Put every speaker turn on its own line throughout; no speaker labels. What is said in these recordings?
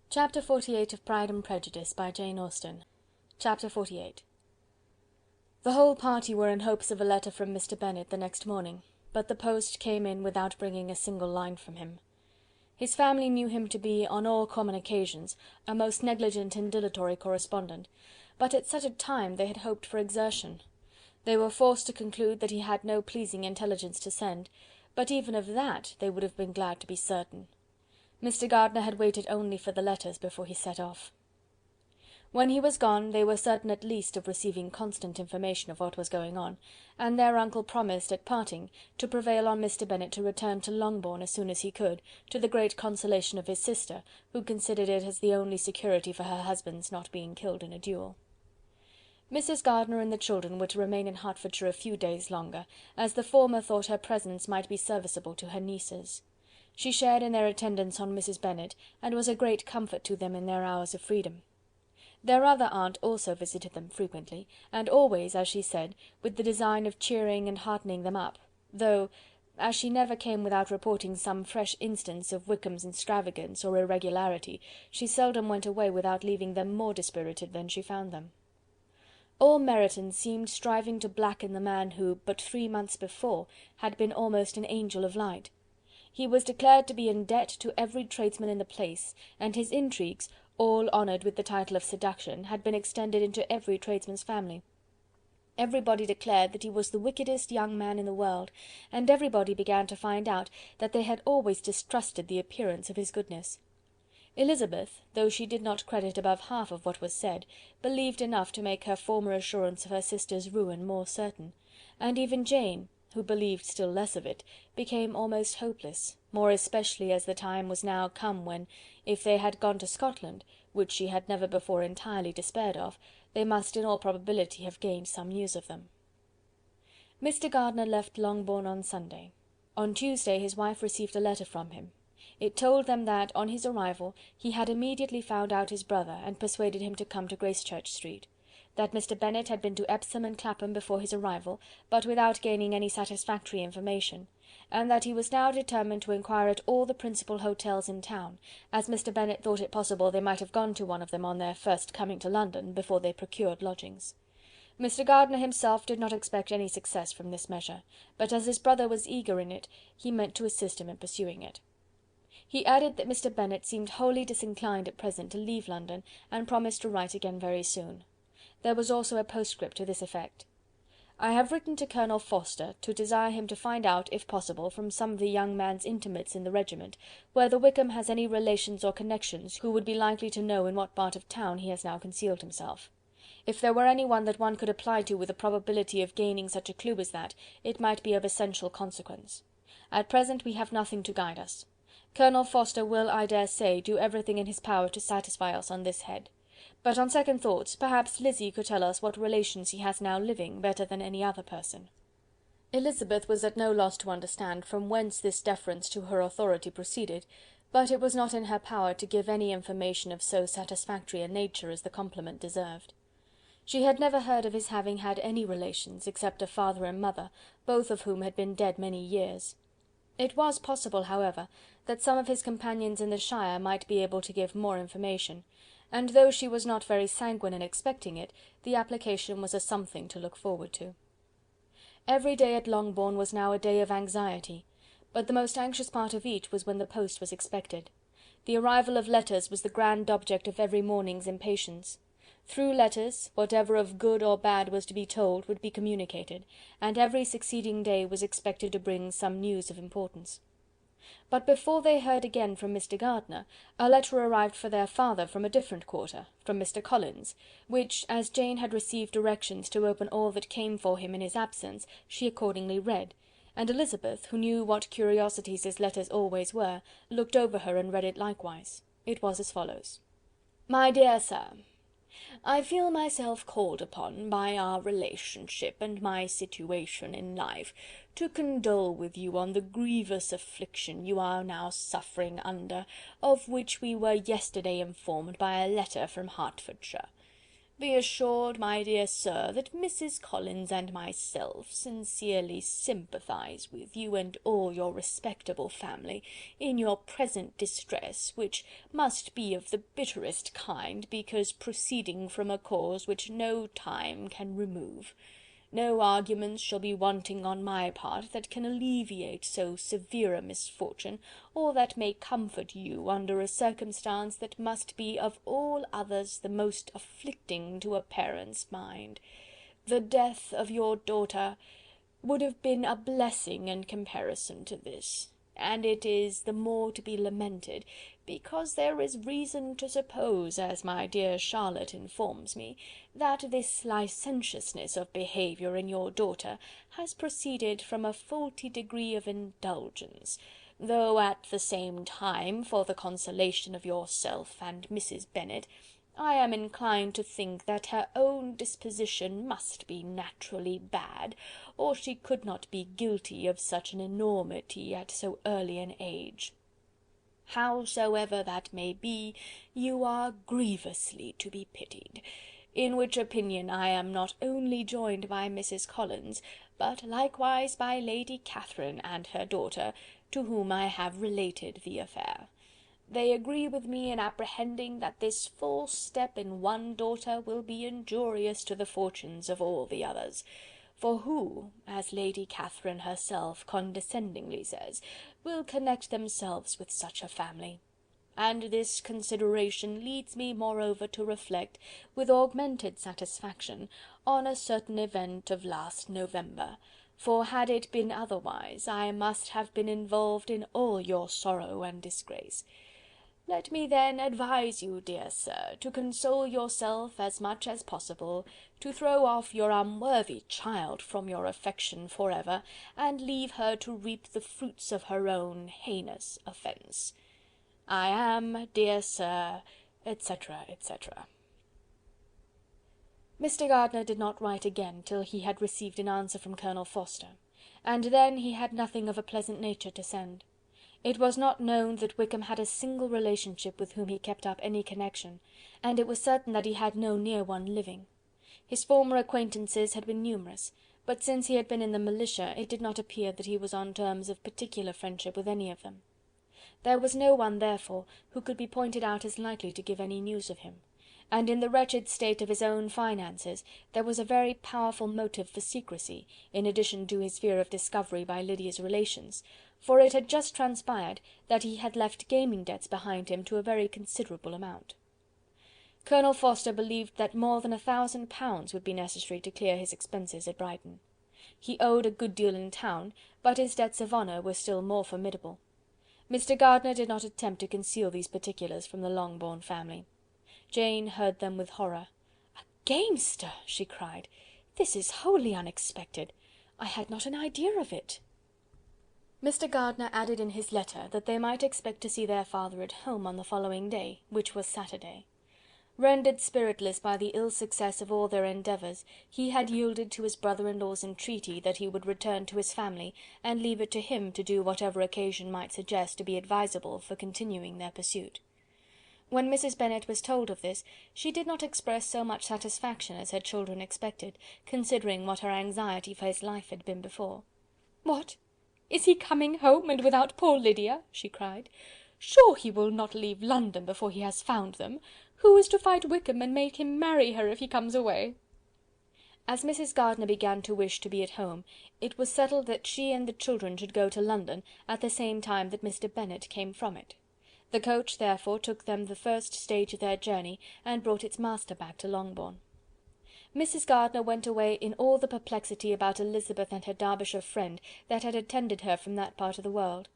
Chapter 48 of Pride and Prejudice by Jane Austen. Chapter 48. The whole party were in hopes of a letter from Mr. Bennet the next morning, but the post came in without bringing a single line from him. His family knew him to be, on all common occasions, a most negligent and dilatory correspondent, but at such a time they had hoped for exertion. They were forced to conclude that he had no pleasing intelligence to send, but even of that they would have been glad to be certain. Mr. Gardiner had waited only for the letters before he set off. When he was gone, they were certain at least of receiving constant information of what was going on, and their uncle promised, at parting, to prevail on Mr. Bennet to return to Longbourn as soon as he could, to the great consolation of his sister, who considered it as the only security for her husband's not being killed in a duel. Mrs. Gardiner and the children were to remain in Hertfordshire a few days longer, as the former thought her presence might be serviceable to her nieces. She shared in their attendance on Mrs. Bennet, and was a great comfort to them in their hours of freedom. Their other aunt also visited them frequently, and always, as she said, with the design of cheering and heartening them up, though, as she never came without reporting some fresh instance of Wickham's extravagance or irregularity, she seldom went away without leaving them more dispirited than she found them. All Meryton seemed striving to blacken the man who, but 3 months before, had been almost an angel of light. He was declared to be in debt to every tradesman in the place, and his intrigues, all honoured with the title of seduction, had been extended into every tradesman's family. Everybody declared that he was the wickedest young man in the world, and everybody began to find out that they had always distrusted the appearance of his goodness. Elizabeth, though she did not credit above half of what was said, believed enough to make her former assurance of her sister's ruin more certain, and even Jane, who believed still less of it, became almost hopeless, more especially as the time was now come when, if they had gone to Scotland, which she had never before entirely despaired of, they must in all probability have gained some news of them. Mr. Gardiner left Longbourn on Sunday. On Tuesday his wife received a letter from him. It told them that, on his arrival, he had immediately found out his brother, and persuaded him to come to Gracechurch Street; that Mr. Bennet had been to Epsom and Clapham before his arrival, but without gaining any satisfactory information, and that he was now determined to inquire at all the principal hotels in town, as Mr. Bennet thought it possible they might have gone to one of them on their first coming to London, before they procured lodgings. Mr. Gardiner himself did not expect any success from this measure, but as his brother was eager in it, he meant to assist him in pursuing it. He added that Mr. Bennet seemed wholly disinclined at present to leave London, and promised to write again very soon. There was also a postscript to this effect: "I have written to Colonel Forster to desire him to find out, if possible, from some of the young man's intimates in the regiment, whether Wickham has any relations or connections who would be likely to know in what part of town he has now concealed himself. If there were any one that one could apply to with a probability of gaining such a clue as that, it might be of essential consequence. At present we have nothing to guide us. Colonel Forster will, I dare say, do everything in his power to satisfy us on this head. But on second thoughts, perhaps Lizzie could tell us what relations he has now living, better than any other person." Elizabeth was at no loss to understand from whence this deference to her authority proceeded, but it was not in her power to give any information of so satisfactory a nature as the compliment deserved. She had never heard of his having had any relations, except a father and mother, both of whom had been dead many years. It was possible, however, that some of his companions in the shire might be able to give more information, and though she was not very sanguine in expecting it, the application was a something to look forward to. Every day at Longbourn was now a day of anxiety, but the most anxious part of each was when the post was expected. The arrival of letters was the grand object of every morning's impatience. Through letters, whatever of good or bad was to be told would be communicated, and every succeeding day was expected to bring some news of importance. But before they heard again from Mr. Gardiner, a letter arrived for their father from a different quarter, from Mr. Collins, which, as Jane had received directions to open all that came for him in his absence, she accordingly read, and Elizabeth, who knew what curiosities his letters always were, looked over her and read it likewise. It was as follows: "My dear Sir, I feel myself called upon, by our relationship and my situation in life, to condole with you on the grievous affliction you are now suffering under, of which we were yesterday informed by a letter from Hertfordshire. Be assured, my dear sir, that Mrs. Collins and myself sincerely sympathise with you and all your respectable family in your present distress, which must be of the bitterest kind, because proceeding from a cause which no time can remove. No arguments shall be wanting on my part that can alleviate so severe a misfortune, or that may comfort you under a circumstance that must be of all others the most afflicting to a parent's mind. The death of your daughter would have been a blessing in comparison to this, and it is the more to be lamented, because there is reason to suppose, as my dear Charlotte informs me, that this licentiousness of behaviour in your daughter has proceeded from a faulty degree of indulgence, though at the same time, for the consolation of yourself and Mrs. Bennet, I am inclined to think that her own disposition must be naturally bad, or she could not be guilty of such an enormity at so early an age. Howsoever that may be, you are grievously to be pitied, in which opinion I am not only joined by Mrs. Collins, but likewise by Lady Catherine and her daughter, to whom I have related the affair. They agree with me in apprehending that this false step in one daughter will be injurious to the fortunes of all the others. For who, as Lady Catherine herself condescendingly says, will connect themselves with such a family? And this consideration leads me moreover to reflect, with augmented satisfaction, on a certain event of last November, for had it been otherwise, I must have been involved in all your sorrow and disgrace. Let me then advise you, dear sir, to console yourself as much as possible, to throw off your unworthy child from your affection for ever, and leave her to reap the fruits of her own heinous offence. I am, dear sir, etc., etc. Mr. Gardiner did not write again till he had received an answer from Colonel Forster, and then he had nothing of a pleasant nature to send. It was not known that Wickham had a single relationship with whom he kept up any connection, and it was certain that he had no near one living. His former acquaintances had been numerous, but since he had been in the militia, it did not appear that he was on terms of particular friendship with any of them. There was no one, therefore, who could be pointed out as likely to give any news of him, and in the wretched state of his own finances, there was a very powerful motive for secrecy, in addition to his fear of discovery by Lydia's relations, for it had just transpired that he had left gaming debts behind him to a very considerable amount. Colonel Forster believed that more than £1,000 would be necessary to clear his expenses at Brighton. He owed a good deal in town, but his debts of honour were still more formidable. Mr. Gardiner did not attempt to conceal these particulars from the Longbourn family. Jane heard them with horror. "A gamester!" she cried. "This is wholly unexpected. I had not an idea of it." Mr. Gardiner added in his letter that they might expect to see their father at home on the following day, which was Saturday. Rendered spiritless by the ill success of all their endeavours, he had yielded to his brother-in-law's entreaty that he would return to his family, and leave it to him to do whatever occasion might suggest to be advisable for continuing their pursuit. When Mrs. Bennet was told of this, she did not express so much satisfaction as her children expected, considering what her anxiety for his life had been before. "What! Is he coming home, and without poor Lydia?" she cried. "Sure he will not leave London before he has found them. Who is to fight Wickham and make him marry her if he comes away?" As Mrs. Gardiner began to wish to be at home, it was settled that she and the children should go to London at the same time that Mr. Bennet came from it. The coach, therefore, took them the first stage of their journey, and brought its master back to Longbourn. Mrs. Gardiner went away in all the perplexity about Elizabeth and her Derbyshire friend that had attended her from that part of the world.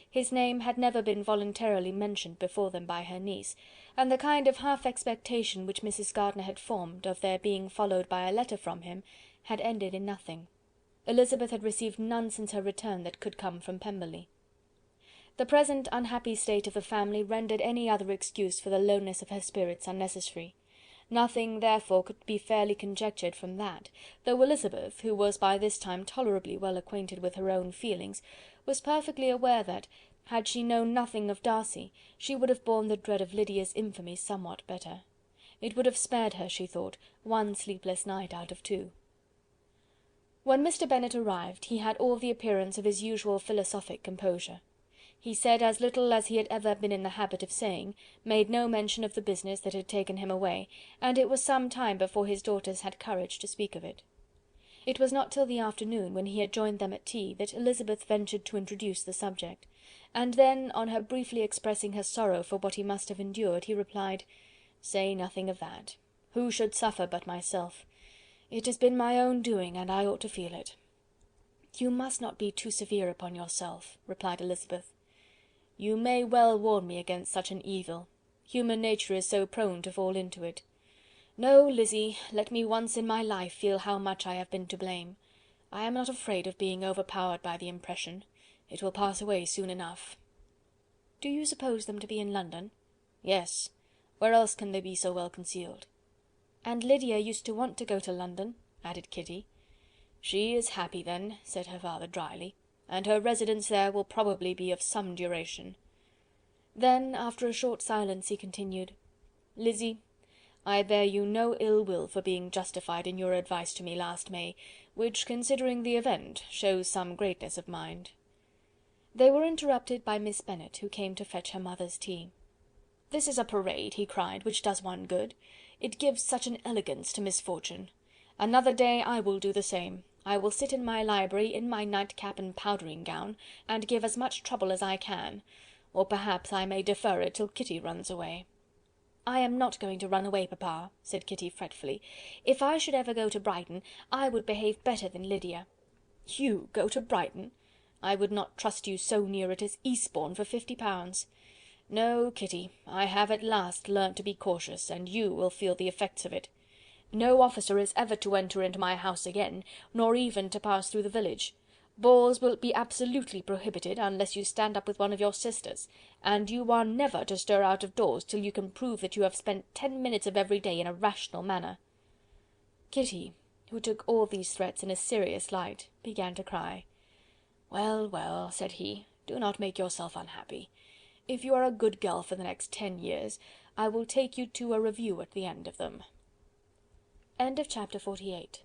His name had never been voluntarily mentioned before them by her niece, and the kind of half-expectation which Mrs. Gardiner had formed, of their being followed by a letter from him, had ended in nothing. Elizabeth had received none since her return that could come from Pemberley. The present unhappy state of the family rendered any other excuse for the lowness of her spirits unnecessary. Nothing, therefore, could be fairly conjectured from that, though Elizabeth, who was by this time tolerably well acquainted with her own feelings, was perfectly aware that, had she known nothing of Darcy, she would have borne the dread of Lydia's infamy somewhat better. It would have spared her, she thought, one sleepless night out of 2. When Mr. Bennet arrived, he had all the appearance of his usual philosophic composure. He said as little as he had ever been in the habit of saying, made no mention of the business that had taken him away, and it was some time before his daughters had courage to speak of it. It was not till the afternoon, when he had joined them at tea, that Elizabeth ventured to introduce the subject, and then, on her briefly expressing her sorrow for what he must have endured, he replied, "Say nothing of that. Who should suffer but myself? It has been my own doing, and I ought to feel it." "You must not be too severe upon yourself," replied Elizabeth. "You may well warn me against such an evil. Human nature is so prone to fall into it. No, Lizzy, let me once in my life feel how much I have been to blame. I am not afraid of being overpowered by the impression. It will pass away soon enough." "Do you suppose them to be in London?" "Yes. Where else can they be so well concealed?" "And Lydia used to want to go to London," added Kitty. "She is happy, then," said her father drily, "and her residence there will probably be of some duration." Then, after a short silence, he continued, "Lizzy, I bear you no ill will for being justified in your advice to me last May, which, considering the event, shows some greatness of mind." They were interrupted by Miss Bennet, who came to fetch her mother's tea. "This is a parade," he cried, "which does one good. It gives such an elegance to misfortune. Another day I will do the same. I will sit in my library, in my nightcap and powdering gown, and give as much trouble as I can, or perhaps I may defer it till Kitty runs away." "I am not going to run away, papa," said Kitty fretfully. "If I should ever go to Brighton, I would behave better than Lydia." "You go to Brighton! I would not trust you so near it as Eastbourne for £50. No, Kitty, I have at last learnt to be cautious, and you will feel the effects of it. No officer is ever to enter into my house again, nor even to pass through the village. Balls will be absolutely prohibited, unless you stand up with one of your sisters, and you are never to stir out of doors till you can prove that you have spent 10 minutes of every day in a rational manner." Kitty, who took all these threats in a serious light, began to cry. "Well, well," said he, "do not make yourself unhappy. If you are a good girl for the next 10 years, I will take you to a review at the end of them." Chapter 48.